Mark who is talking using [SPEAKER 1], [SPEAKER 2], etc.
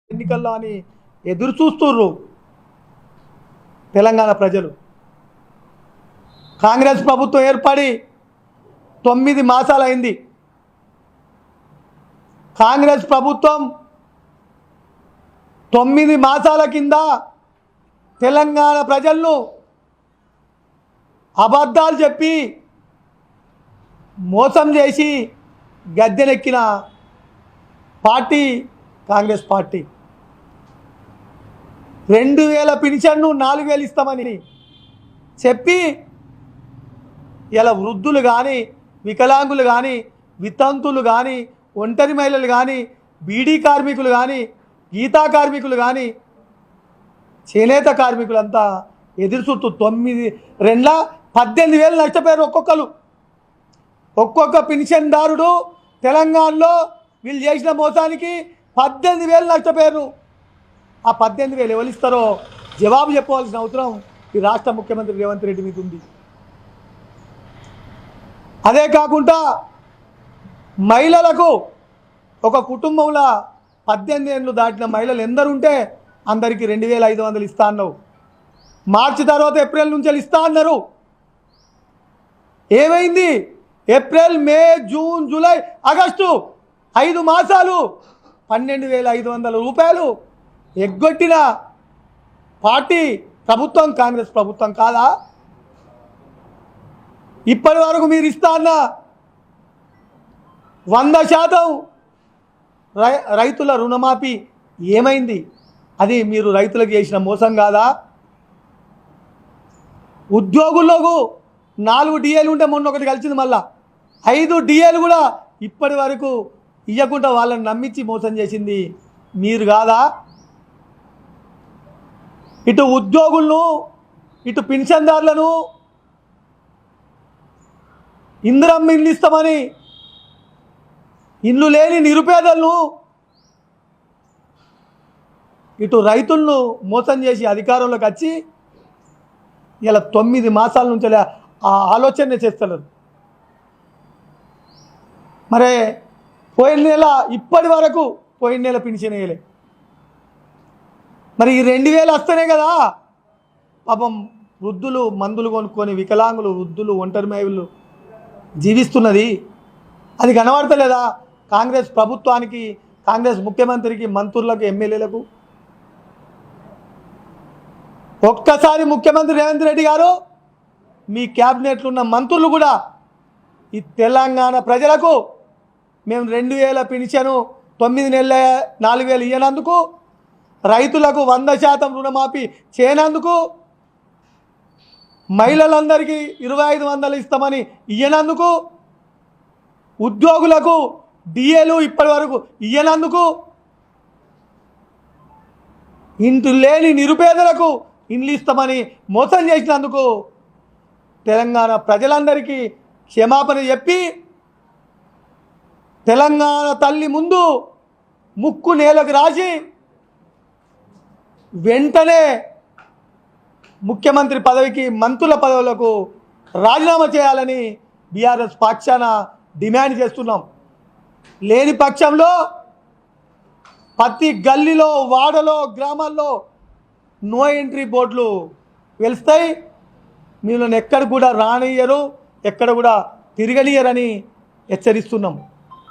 [SPEAKER 1] ఎన్నికల్లో అని ఎదురు చూస్తుర్రు తెలంగాణ ప్రజలు. కాంగ్రెస్ ప్రభుత్వం ఏర్పడి 9 మాసాలైంది. కాంగ్రెస్ ప్రభుత్వం 9 మాసాల కింద తెలంగాణ ప్రజలను అబద్ధాలు చెప్పి మోసం చేసి గద్దెనెక్కిన పార్టీ కాంగ్రెస్ పార్టీ. 2000 పింఛన్ను 4000 ఇస్తామని చెప్పి ఇలా వృద్ధులు కానీ, వికలాంగులు కానీ, వితంతులు కానీ, ఒంటరి మహిళలు కానీ, బీడీ కార్మికులు కానీ, గీతా కార్మికులు కానీ, చేనేత కార్మికులంతా ఎదురు చుట్టూ 18,000 నష్టపోయారు ఒక్కొక్కరు. ఒక్కొక్క పింఛన్దారుడు తెలంగాణలో వీళ్ళు చేసిన మోసానికి 18,000 నష్టపోయారు. ఆ 18,000 ఎవరు ఇస్తారో జవాబు చెప్పవలసిన అవసరం ఈ రాష్ట్ర ముఖ్యమంత్రి రేవంత్ రెడ్డి మీద ఉంది. అదే కాకుండా మహిళలకు ఒక కుటుంబంలో 18 ఏళ్ళు దాటిన మహిళలు ఎందరుంటే అందరికీ 2,500 ఇస్తా అన్నావు. మార్చి తర్వాత ఏప్రిల్ నుంచి ఇస్తా అన్నారు. ఏమైంది? ఏప్రిల్, మే, జూన్, జూలై, ఆగస్టు 5 మాసాలు 12,500 రూపాయలు ఎగ్గొట్టిన పార్టీ ప్రభుత్వం కాంగ్రెస్ ప్రభుత్వం కాదా? ఇప్పటి వరకు మీరు ఇస్తా అన్న 100% రైతుల రుణమాఫీ ఏమైంది? అది మీరు రైతులకు చేసిన మోసం కాదా? ఉద్యోగులకు 4 డిఏలు ఉంటే మొన్న ఒకటి కలిసింది, మళ్ళా 5 డిఏలు కూడా ఇప్పటి వరకు ఇవ్వకుండా వాళ్ళని నమ్మించి మోసం చేసింది మీరు కాదా? ఇటు ఉద్యోగులను, ఇటు పింఛన్దారులను ఇందిరమ్మ ఇల్లు ఇస్తామని ఇల్లు లేని నిరుపేదలను, ఇటు రైతులను మోసం చేసి అధికారంలోకి వచ్చి ఇలా 9 మాసాల నుంచి ఆ ఆలోచన చేస్తున్నారు. మరే పోయిన నెల ఇప్పటి వరకు పోయిన నెల పింఛన్ వేయలే. మరి ఈ 2,000 వస్తేనే కదా పాపం వృద్ధులు మందులు కొనుక్కొని, వికలాంగులు, వృద్ధులు, ఒంటరి మహిళలు జీవిస్తున్నది. అది కనబడతలేదా కాంగ్రెస్ ప్రభుత్వానికి, కాంగ్రెస్ ముఖ్యమంత్రికి, మంత్రులకు, ఎమ్మెల్యేలకు? ఒక్కసారి ముఖ్యమంత్రి రేవంత్ రెడ్డి గారు, మీ క్యాబినెట్లో ఉన్న మంత్రులు కూడా ఈ తెలంగాణ ప్రజలకు మేము 2,000 పింఛను 9 నెలల 4,000 ఇయ్యనందుకు, రైతులకు 100% రుణమాఫీ చేయనందుకు, మహిళలందరికీ 2,500 ఇస్తామని ఇయ్యనందుకు, ఉద్యోగులకు డిఏలు ఇప్పటి వరకు ఇయ్యనందుకు, ఇంటి లేని నిరుపేదలకు ఇండ్లు ఇస్తామని మోసం చేసినందుకు తెలంగాణ ప్రజలందరికీ క్షమాపణ చెప్పి తెలంగాణ తల్లి ముందు ముక్కు నేలకు రాసి వెంటనే ముఖ్యమంత్రి పదవికి, మంత్రుల పదవులకు రాజీనామా చేయాలని బీఆర్ఎస్ పక్షాన డిమాండ్ చేస్తున్నాం. లేని పక్షంలో ప్రతి గల్లీలో, వాడలో, గ్రామాల్లో నో ఎంట్రీ బోర్డులు వెలుస్తాయి. మిమ్మల్ని ఎక్కడ కూడా రానియ్యరు, ఎక్కడ కూడా తిరగనియరని హెచ్చరిస్తున్నాం.